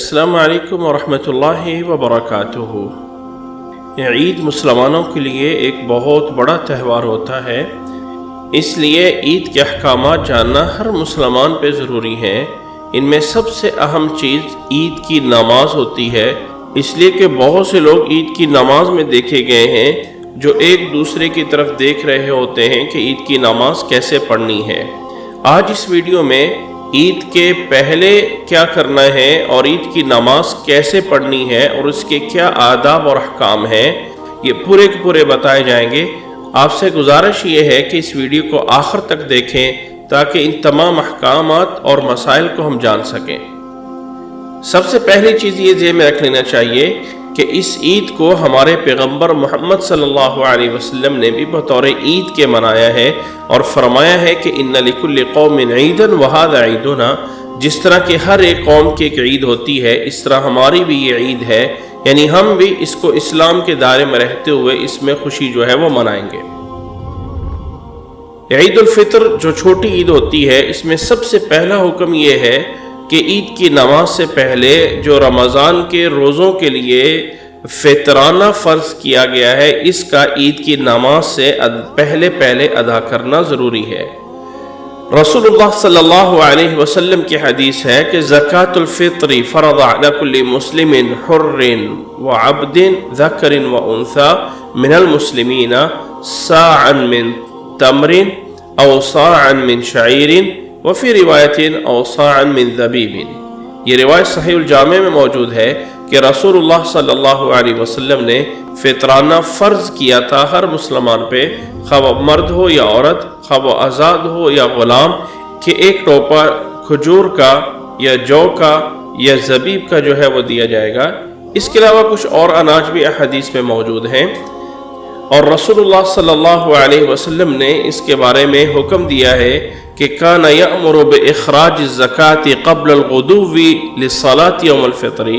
السلام علیکم ورحمۃ اللہ وبرکاتہ۔ عید مسلمانوں کے لیے ایک بہت بڑا تہوار ہوتا ہے، اس لیے عید کے احکامات جاننا ہر مسلمان پہ ضروری ہے۔ ان میں سب سے اہم چیز عید کی نماز ہوتی ہے، اس لیے کہ بہت سے لوگ عید کی نماز میں دیکھے گئے ہیں جو ایک دوسرے کی طرف دیکھ رہے ہوتے ہیں کہ عید کی نماز کیسے پڑھنی ہے۔ آج اس ویڈیو میں عید کے پہلے کیا کرنا ہے اور عید کی نماز کیسے پڑھنی ہے اور اس کے کیا آداب اور احکام ہیں، یہ پورے کے پورے بتائے جائیں گے۔ آپ سے گزارش یہ ہے کہ اس ویڈیو کو آخر تک دیکھیں تاکہ ان تمام احکامات اور مسائل کو ہم جان سکیں۔ سب سے پہلی چیز یہ ذہن میں رکھ لینا چاہیے کہ اس عید کو ہمارے پیغمبر محمد صلی اللہ علیہ وسلم نے بھی بطور عید کے منایا ہے اور فرمایا ہے کہ ان لکل قوم عیدا وھذا عیدنا، جس طرح کہ ہر ایک قوم کی ایک عید ہوتی ہے اس طرح ہماری بھی یہ عید ہے، یعنی ہم بھی اس کو اسلام کے دائرے میں رہتے ہوئے اس میں خوشی جو ہے وہ منائیں گے۔ عید الفطر جو چھوٹی عید ہوتی ہے، اس میں سب سے پہلا حکم یہ ہے کہ عید کی نماز سے پہلے جو رمضان کے روزوں کے لیے فطرانہ فرض کیا گیا ہے، اس کا عید کی نماز سے پہلے ادا کرنا ضروری ہے۔ رسول اللہ صلی اللہ علیہ وسلم کی حدیث ہے کہ زکوٰۃ الفطر فرض علی کل مسلم حر وعبد ذکر وانثی من المسلمین صاعا من تمر او صاعا من شعیر وفی روایت او صاعا من زبیب۔ یہ روایت صحیح الجامع میں موجود ہے کہ رسول اللہ صلی اللہ علیہ وسلم نے فطرانہ فرض کیا تھا ہر مسلمان پہ، خواہ وہ مرد ہو یا عورت، خواہ وہ آزاد ہو یا غلام، کہ ایک ٹوپا کھجور کا یا جو کا یا زبیب کا جو ہے وہ دیا جائے گا۔ اس کے علاوہ کچھ اور اناج بھی احادیث میں موجود ہیں، اور رسول اللہ صلی اللہ علیہ وسلم نے اس کے بارے میں حکم دیا ہے کہ کان یأمر باخراج الزکاۃ قبل الغدو للصلاۃ یوم الفطر،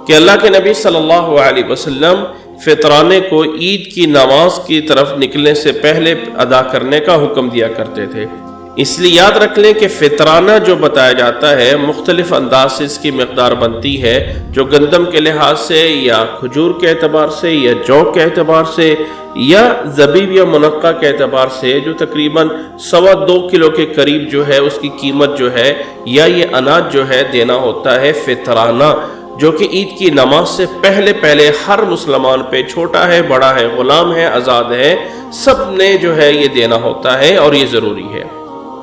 کہ اللہ کے نبی صلی اللہ علیہ وسلم فطرانے کو عید کی نماز کی طرف نکلنے سے پہلے ادا کرنے کا حکم دیا کرتے تھے۔ اس لیے یاد رکھ لیں کہ فطرانہ جو بتایا جاتا ہے مختلف انداز سے اس کی مقدار بنتی ہے، جو گندم کے لحاظ سے یا کھجور کے اعتبار سے یا جو کے اعتبار سے یا زبیب یا منقع کے اعتبار سے، جو تقریباً 2.25 کلو کے قریب جو ہے اس کی قیمت جو ہے یا یہ اناج جو ہے دینا ہوتا ہے فطرانہ، جو کہ عید کی نماز سے پہلے ہر مسلمان پہ، چھوٹا ہے بڑا ہے غلام ہے آزاد ہے، سب نے جو ہے یہ دینا ہوتا ہے اور یہ ضروری ہے۔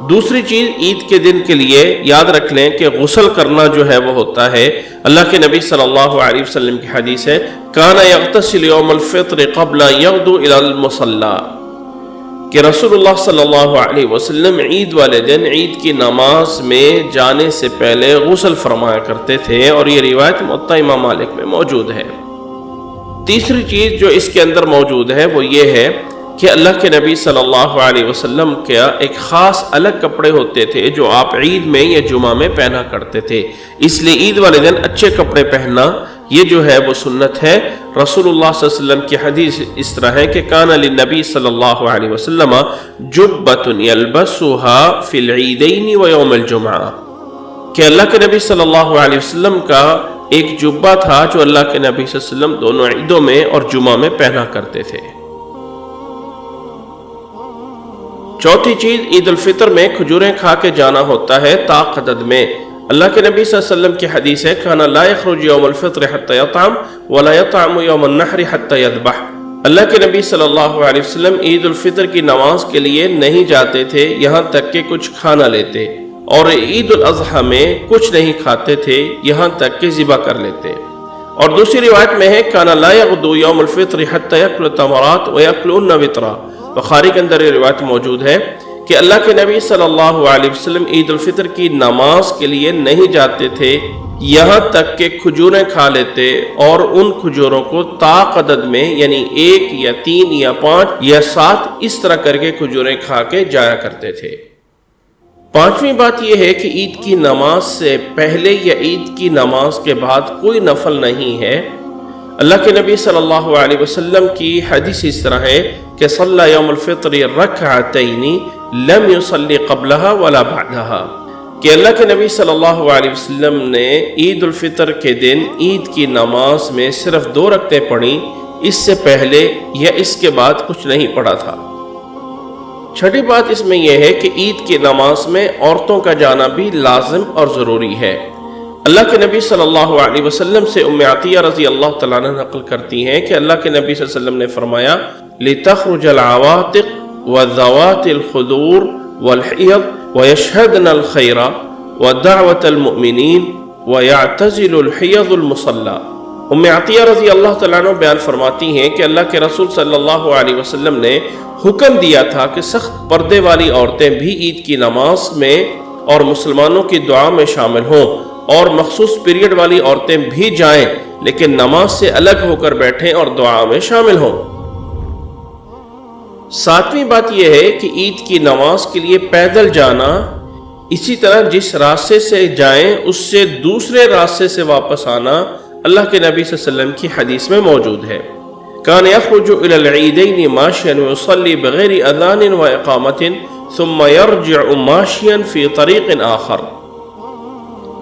دوسری چیز عید کے دن کے لیے یاد رکھ لیں کہ غسل کرنا جو ہے وہ ہوتا ہے۔ اللہ کے نبی صلی اللہ علیہ وسلم کی حدیث ہے کان یغتسل یوم الفطر قبل یغدو الی المصلی، کہ رسول اللہ صلی اللہ علیہ وسلم عید والے دن عید کی نماز میں جانے سے پہلے غسل فرمایا کرتے تھے، اور یہ روایت موطا امام مالک میں موجود ہے۔ تیسری چیز جو اس کے اندر موجود ہے وہ یہ ہے کہ اللہ کے نبی صلی اللہ علیہ وسلم کا ایک خاص الگ کپڑے ہوتے تھے جو آپ عید میں یا جمعہ میں پہنا کرتے تھے، اس لیے عید والے دن اچھے کپڑے پہننا یہ جو ہے وہ سنت ہے۔ رسول اللہ صلی اللہ علیہ وسلم کی حدیث اس طرح ہے کہ کان للنبی صلی اللہ علیہ وسلم جبۃ یلبسها فی العیدین و یوم الجمعہ، کہ اللہ کے نبی صلی اللہ علیہ وسلم کا ایک جبہ تھا جو اللہ کے نبی صلی اللہ علیہ وسلم دونوں عیدوں میں اور جمعہ میں پہنا کرتے تھے۔ چوتھی چیز عید الفطر میں کھجوریں کھا کے جانا ہوتا ہے تعدد میں۔ اللہ کے نبی صلی اللہ علیہ وسلم کی حدیث ہے کان لا یخرج یوم الفطر حتی یطعم ولا یطعم یوم النحر حتی یذبح، اللہ کے نبی صلی اللہ علیہ وسلم عید الفطر کی نماز کے لیے نہیں جاتے تھے یہاں تک کہ کچھ کھانا لیتے، اور عید الاضحیٰ میں کچھ نہیں کھاتے تھے یہاں تک کہ ذبح کر لیتے۔ اور دوسری روایت میں ہے کان لا یغدو یوم الفطر حتی یاکل التمرات ویاکلن وطرا، بخاری کے اندر یہ روایت موجود ہے کہ اللہ کے نبی صلی اللہ علیہ وسلم عید الفطر کی نماز کے لیے نہیں جاتے تھے یہاں تک کہ کھجوریں کھا لیتے، اور ان کھجوروں کو تعدد میں یعنی 1 یا 3 یا 5 یا 7 اس طرح کر کے کھجوریں کھا کے جایا کرتے تھے۔ پانچویں بات یہ ہے کہ عید کی نماز سے پہلے یا عید کی نماز کے بعد کوئی نفل نہیں ہے۔ اللہ کے نبی صلی اللہ علیہ وسلم کی حدیث اس طرح ہے کہ صلی یوم الفطر رکعتین لم یصلی قبلها ولا بعدها، کہ اللہ کے نبی صلی اللہ علیہ وسلم نے عید الفطر کے دن عید کی نماز میں صرف 2 رکعتیں پڑھیں، اس سے پہلے یا اس کے بعد کچھ نہیں پڑھا تھا۔ چھٹی بات اس میں یہ ہے کہ عید کی نماز میں عورتوں کا جانا بھی لازم اور ضروری ہے۔ اللہ کے نبی صلی اللہ علیہ وسلم سے ام عطیہ رضی اللہ تعالیٰ عنہ نقل کرتی ہیں کہ اللہ کے نبی صلی اللہ علیہ وسلم نے فرمایا لِتَخْرُجَ الْعَوَاتِقُ وَذَوَاتِ الْخُدُورِ وَالْحِيَضِ وَيَشْهَدْنَ الْخَيْرَ وَدَعْوَةَ الْمُؤْمِنِينَ وَيَعْتَزِلُ الْحِيَضُ الْمُصَلَّى۔ ام عطیہ رضی اللہ تعالیٰ عنہ بیان فرماتی ہیں کہ اللہ کے رسول صلی اللہ علیہ وسلم نے حکم دیا تھا کہ سخت پردے والی عورتیں بھی عید کی نماز میں اور مسلمانوں کی دعا میں شامل ہوں، اور مخصوص پیریڈ والی عورتیں بھی جائیں لیکن نماز سے الگ ہو کر بیٹھیں اور دعا میں شامل ہوں۔ 7ویں بات یہ ہے کہ عید کی نماز کے لیے پیدل جانا، اسی طرح جس راستے سے جائیں اس سے دوسرے راستے سے واپس آنا اللہ کے نبی صلی اللہ علیہ وسلم کی حدیث میں موجود ہے۔ كان يخرج إلى العيدين ماشيا ويصلي بغير أذان وإقامة ثم يرجع ماشيا في طريق آخر،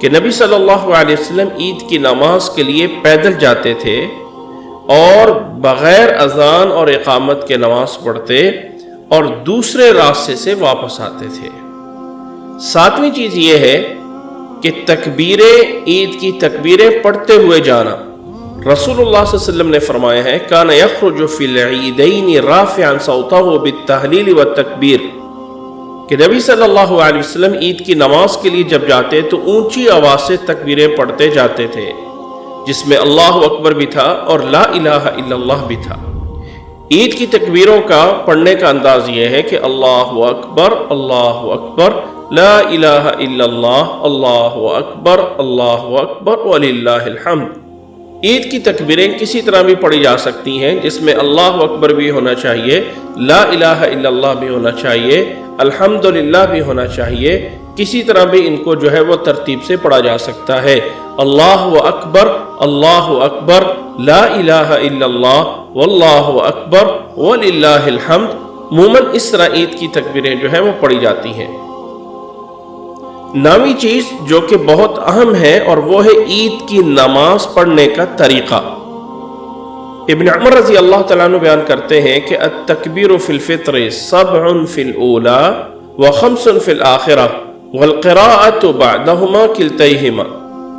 کہ نبی صلی اللہ علیہ وسلم عید کی نماز کے لیے پیدل جاتے تھے اور بغیر اذان اور اقامت کے نماز پڑھتے اور دوسرے راستے سے واپس آتے تھے۔ 7ویں چیز یہ ہے کہ تکبیریں، عید کی تکبیریں پڑھتے ہوئے جانا۔ رسول اللہ صلی اللہ علیہ وسلم نے فرمایا ہے کان یخرج فی العیدین رافعا صوتہ بالتہلیل والتکبیر، کہ نبی صلی اللہ علیہ وسلم عید کی نماز کے لیے جب جاتے تو اونچی آواز سے تکبیریں پڑھتے جاتے تھے، جس میں اللہ اکبر بھی تھا اور لا الہ الا اللہ بھی تھا۔ عید کی تکبیروں کا پڑھنے کا انداز یہ ہے کہ اللہ اکبر لا الہ الا اللہ اکبر وللہ الحمد۔ عید کی تکبیریں کسی طرح بھی پڑھی جا سکتی ہیں، جس میں اللہ اکبر بھی ہونا چاہیے، لا الہ الا اللہ بھی ہونا چاہیے، الحمدللہ بھی ہونا چاہیے، کسی طرح بھی ان کو جو ہے وہ ترتیب سے پڑھا جا سکتا ہے۔ اللہ اکبر لا الہ الا اللہ واللہ اکبر وللہ الحمد، عموماً اس طرح عید کی تکبیریں جو ہیں وہ پڑھی جاتی ہیں۔ 9ویں چیز جو کہ بہت اہم ہے اور وہ ہے عید کی نماز پڑھنے کا طریقہ۔ ابن عمر رضی اللہ تعالیٰ عنہ بیان کرتے ہیں کہ التکبیر فی الفطر 7 فی الاولی و5 فی الآخرہ والقراءۃ بعدہما کلتیہما،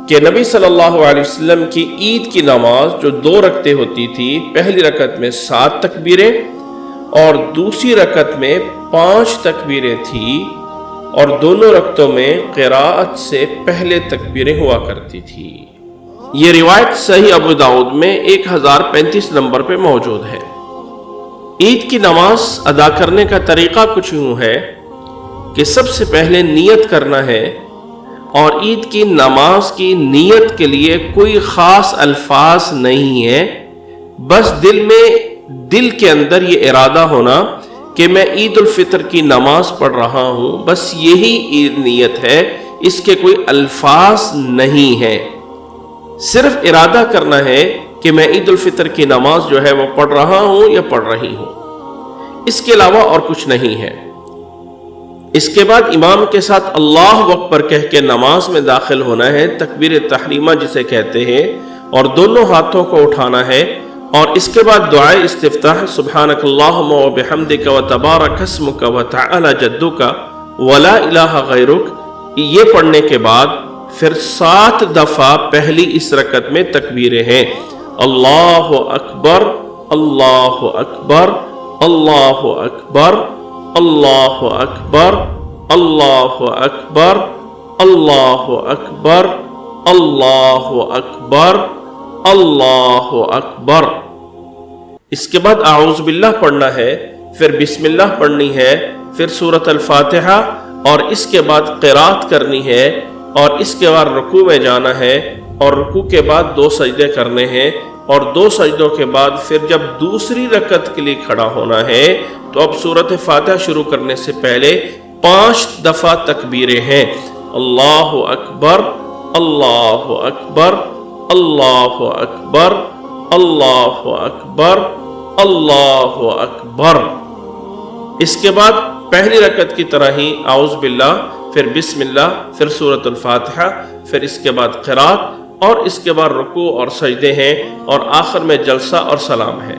کہ نبی صلی اللہ علیہ وسلم کی عید کی نماز جو 2 رکعتیں ہوتی تھی، پہلی رکعت میں 7 تکبیریں اور دوسری رکعت میں 5 تکبیریں تھیں، اور دونوں رکعتوں میں قراءت سے پہلے تکبیریں ہوا کرتی تھی۔ یہ روایت صحیح ابو داؤد میں 1035 نمبر پہ موجود ہے۔ عید کی نماز ادا کرنے کا طریقہ کچھ یوں ہے کہ سب سے پہلے نیت کرنا ہے، اور عید کی نماز کی نیت کے لیے کوئی خاص الفاظ نہیں ہے، بس دل کے اندر یہ ارادہ ہونا کہ میں عید الفطر کی نماز پڑھ رہا ہوں، بس یہی نیت ہے، اس کے کوئی الفاظ نہیں ہیں، صرف ارادہ کرنا ہے کہ میں عید الفطر کی نماز جو ہے وہ پڑھ رہا ہوں یا پڑھ رہی ہوں، اس کے علاوہ اور کچھ نہیں ہے۔ اس کے بعد امام کے ساتھ اللہ اکبر کہہ کے نماز میں داخل ہونا ہے، تکبیر تحریمہ جسے کہتے ہیں، اور دونوں ہاتھوں کو اٹھانا ہے، اور اس کے بعد دعائے استفتاح سبحانک اللہم و بحمدک و تبارک اسمک و تعالی جدک ولا الہ غیرک، یہ پڑھنے کے بعد پھر 7 دفعہ پہلی اس رکعت میں تکبیریں ہیں، اللہ اکبر اللہ اکبر اللہ اکبر اللہ اکبر اللہ اکبر اللہ اکبر اللہ اکبر اللہ اکبر۔ اس کے بعد اعوذ باللہ پڑھنا ہے، پھر بسم اللہ پڑھنی ہے، پھر سورۃ الفاتحہ، اور اس کے بعد قرات کرنی ہے، اور اس کے بعد رکوع میں جانا ہے، اور رکوع کے بعد 2 سجدے کرنے ہیں، اور 2 سجدوں کے بعد پھر جب دوسری رکعت کے لیے کھڑا ہونا ہے تو اب سورۃ فاتحہ شروع کرنے سے پہلے 5 دفعہ تکبیریں ہیں، اللہ اکبر اللہ اکبر اللہ اکبر اللہ اکبر اللہ اکبر۔ اس کے بعد پہلی رکعت کی طرح ہی اعوذ باللہ، پھر بسم اللہ، پھر سورۃ الفاتحہ، پھر اس کے بعد قرات، اور اس کے بعد رکوع اور سجدے ہیں، اور آخر میں جلسہ اور سلام ہے۔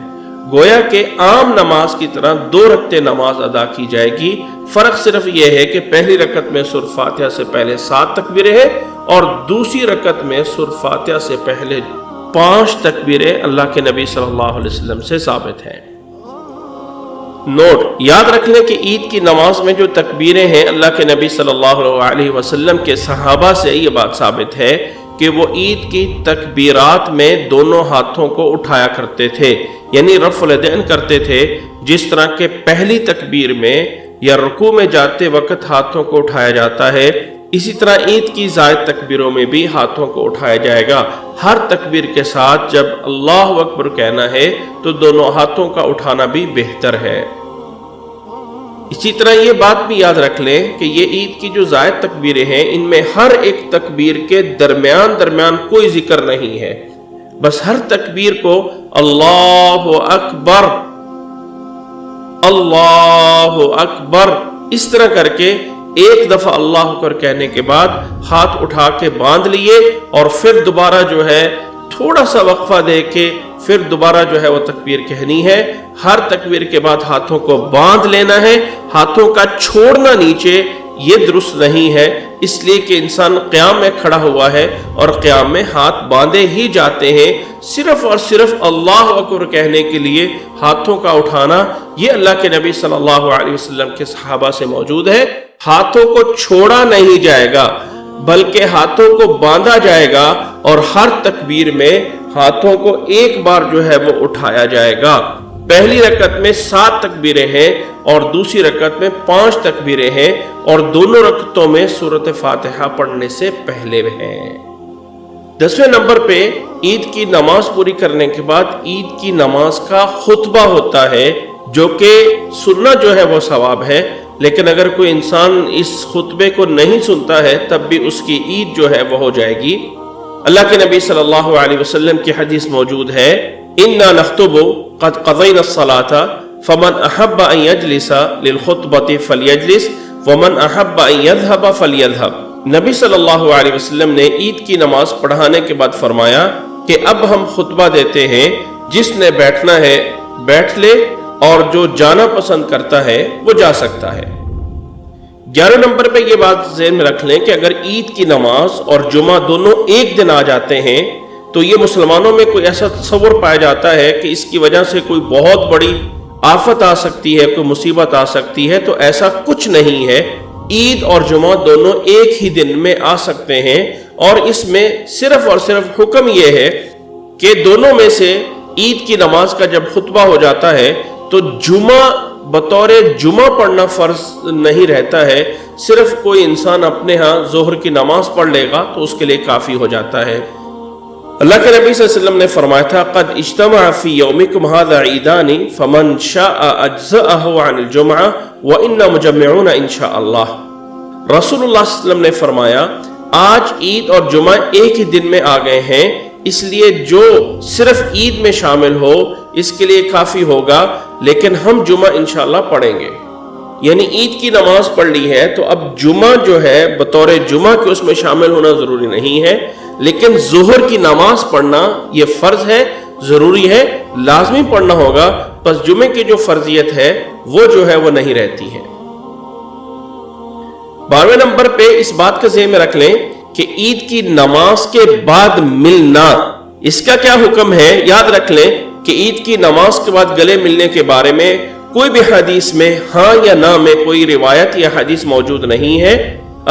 گویا کہ عام نماز کی طرح 2 رکعتیں نماز ادا کی جائے گی۔ فرق صرف یہ ہے کہ پہلی رکعت میں سورۃ فاتحہ سے پہلے 7 تکبیریں ہیں، اور دوسری رکعت میں سورۃ فاتحہ سے پہلے 5 تکبیریں اللہ کے نبی صلی اللہ علیہ وسلم سے ثابت ہیں۔ نوٹ یاد رکھ لیں کہ عید کی نماز میں جو تکبیریں ہیں، اللہ کے نبی صلی اللہ علیہ وسلم کے صحابہ سے یہ بات ثابت ہے کہ وہ عید کی تکبیرات میں دونوں ہاتھوں کو اٹھایا کرتے تھے، یعنی رفع الیدین کرتے تھے۔ جس طرح کہ پہلی تکبیر میں یا رکوع میں جاتے وقت ہاتھوں کو اٹھایا جاتا ہے، اسی طرح عید کی زائد تکبیروں میں بھی ہاتھوں کو اٹھایا جائے گا۔ ہر تکبیر کے ساتھ جب اللہ اکبر کہنا ہے تو دونوں ہاتھوں کا اٹھانا بھی بہتر ہے۔ اسی طرح یہ بات بھی یاد رکھ لیں کہ یہ عید کی جو زائد تکبیریں ہیں، ان میں ہر ایک تکبیر کے درمیان کوئی ذکر نہیں ہے، بس ہر تکبیر کو اللہ اکبر اللہ اکبر اس طرح کر کے ایک دفعہ اللہ اکبر کہنے کے بعد ہاتھ اٹھا کے باندھ لیے، اور پھر دوبارہ جو ہے تھوڑا سا وقفہ دے کے پھر دوبارہ جو ہے وہ تکبیر کہنی ہے۔ ہر تکبیر کے بعد ہاتھوں کو باندھ لینا ہے، ہاتھوں کا چھوڑنا نیچے یہ درست نہیں ہے، اس لیے کہ انسان قیام میں کھڑا ہوا ہے اور قیام میں ہاتھ باندھے ہی جاتے ہیں۔ صرف اور صرف اللہ اکبر کہنے کے لیے ہاتھوں کا اٹھانا یہ اللہ کے نبی صلی اللہ علیہ وسلم کے صحابہ سے موجود ہے۔ ہاتھوں کو چھوڑا نہیں جائے گا بلکہ ہاتھوں کو باندھا جائے گا، اور ہر تکبیر میں ہاتھوں کو ایک بار جو ہے وہ اٹھایا جائے گا۔ پہلی رکعت میں 7 تکبیریں ہیں اور دوسری رکعت میں 5 تکبیریں ہیں، اور دونوں رکعتوں میں سورۃ فاتحہ پڑھنے سے پہلے ہیں۔ 10ویں نمبر پہ عید کی نماز پوری کرنے کے بعد عید کی نماز کا خطبہ ہوتا ہے، جو کہ سننا جو ہے وہ ثواب ہے، لیکن اگر کوئی انسان اس خطبے کو نہیں سنتا ہے تب بھی اس کی عید جو ہے وہ ہو جائے گی۔ اللہ کے نبی صلی اللہ علیہ وسلم کی حدیث موجود ہے، اِنَّا نَخْطُبُ قَدْ قَضَيْنَا الصَّلَاةَ فَمَنْ أَحَبَّ أَنْ يَجْلِسَ لِلْخُطْبَةِ فَلْيَجْلِسْ وَمَنْ أَحَبَّ أَنْ يَذْهَبَ فَلْيَذْهَبْ۔ نبی صلی اللہ علیہ وسلم نے عید کی نماز پڑھانے کے بعد فرمایا کہ اب ہم خطبہ دیتے ہیں، جس نے بیٹھنا ہے بیٹھ لے، اور جو جانا پسند کرتا ہے وہ جا سکتا ہے۔ 11 نمبر پہ یہ بات ذہن میں رکھ لیں کہ اگر عید کی نماز اور جمعہ دونوں ایک دن آ جاتے ہیں تو یہ مسلمانوں میں کوئی ایسا تصور پایا جاتا ہے کہ اس کی وجہ سے کوئی بہت بڑی آفت آ سکتی ہے، کوئی مصیبت آ سکتی ہے، تو ایسا کچھ نہیں ہے۔ عید اور جمعہ دونوں ایک ہی دن میں آ سکتے ہیں، اور اس میں صرف اور صرف حکم یہ ہے کہ دونوں میں سے عید کی نماز کا جب خطبہ ہو جاتا ہے تو جمعہ بطور جمعہ پڑھنا فرض نہیں رہتا ہے، صرف کوئی انسان اپنے ہاں ظہر کی نماز پڑھ لے گا تو اس کے لیے کافی ہو جاتا ہے۔ اللہ کے نبی صلی اللہ علیہ وسلم نے فرمایا تھا، قد اجتمع فی یومکم ھذا عیدان فمن شاء اجزأہ عن الجمعہ وإنا مجمعون انشاء اللہ۔ رسول اللہ صلی اللہ علیہ وسلم نے فرمایا آج عید اور جمعہ ایک ہی دن میں آ گئے ہیں، اس لیے جو صرف عید میں شامل ہو اس کے لیے کافی ہوگا، لیکن ہم جمعہ انشاءاللہ پڑھیں گے۔ یعنی عید کی نماز پڑھ لی ہے تو اب جمعہ جو ہے بطور جمعہ کے اس میں شامل ہونا ضروری نہیں ہے، لیکن ظہر کی نماز پڑھنا یہ فرض ہے، ضروری ہے، لازمی پڑھنا ہوگا، پس جمعے کی جو فرضیت ہے وہ جو ہے وہ نہیں رہتی ہے۔ 12ویں نمبر پہ اس بات کا ذہن میں رکھ لیں کہ عید کی نماز کے بعد ملنا، اس کا کیا حکم ہے؟ یاد رکھ لیں کہ عید کی نماز کے بعد گلے ملنے کے بارے میں کوئی بھی حدیث میں ہاں یا نہ میں کوئی روایت یا حدیث موجود نہیں ہے۔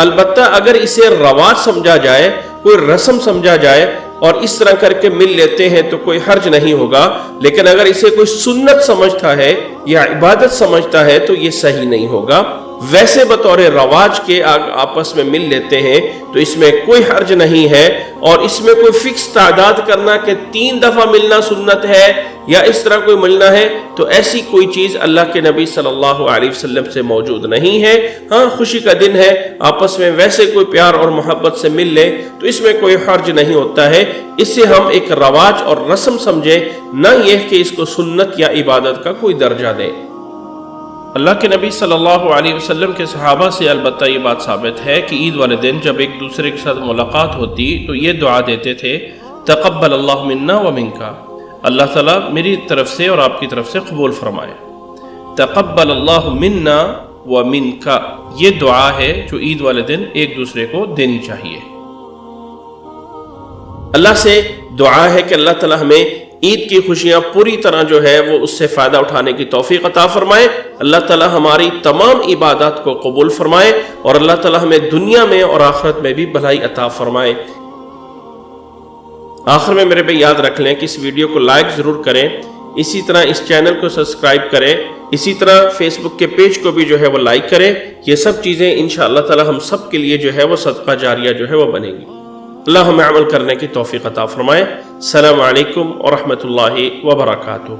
البتہ اگر اسے رواج سمجھا جائے، کوئی رسم سمجھا جائے اور اس طرح کر کے مل لیتے ہیں تو کوئی حرج نہیں ہوگا، لیکن اگر اسے کوئی سنت سمجھتا ہے یا عبادت سمجھتا ہے تو یہ صحیح نہیں ہوگا۔ ویسے بطور رواج کے آپس میں مل لیتے ہیں تو اس میں کوئی حرج نہیں ہے، اور اس میں کوئی فکس تعداد کرنا کہ 3 دفعہ ملنا سنت ہے یا اس طرح کوئی ملنا ہے، تو ایسی کوئی چیز اللہ کے نبی صلی اللہ علیہ وسلم سے موجود نہیں ہے۔ ہاں خوشی کا دن ہے، آپس میں ویسے کوئی پیار اور محبت سے مل لے تو اس میں کوئی حرج نہیں ہوتا ہے۔ اس سے ہم ایک رواج اور رسم سمجھیں، نہ یہ کہ اس کو سنت یا عبادت کا کوئی درجہ دیں۔ اللہ کے نبی صلی اللہ علیہ وسلم کے صحابہ سے البتہ یہ بات ثابت ہے کہ عید والے دن جب ایک دوسرے کے ساتھ ملاقات ہوتی تو یہ دعا دیتے تھے، تقبل اللہ منا و منکا، اللہ تعالیٰ میری طرف سے اور آپ کی طرف سے قبول فرمائے۔ تقبل اللہ منا و منکا، یہ دعا ہے جو عید والے دن ایک دوسرے کو دینی چاہیے۔ اللہ سے دعا ہے کہ اللہ تعالیٰ ہمیں عید کی خوشیاں پوری طرح جو ہے وہ اس سے فائدہ اٹھانے کی توفیق عطا فرمائے، اللہ تعالیٰ ہماری تمام عبادات کو قبول فرمائے، اور اللہ تعالیٰ ہمیں دنیا میں اور آخرت میں بھی بھلائی عطا فرمائے۔ آخر میں میرے بھائی یاد رکھ لیں کہ اس ویڈیو کو لائک ضرور کریں، اسی طرح اس چینل کو سبسکرائب کریں، اسی طرح فیس بک کے پیج کو بھی جو ہے وہ لائک کریں۔ یہ سب چیزیں انشاءاللہ تعالیٰ ہم سب کے لیے جو ہے وہ صدقہ جاریہ جو ہے وہ بنے گی۔ اللہ ہمیں عمل کرنے کی توفیق عطا فرمائے۔ السلام علیکم ورحمۃ اللہ وبرکاتہ۔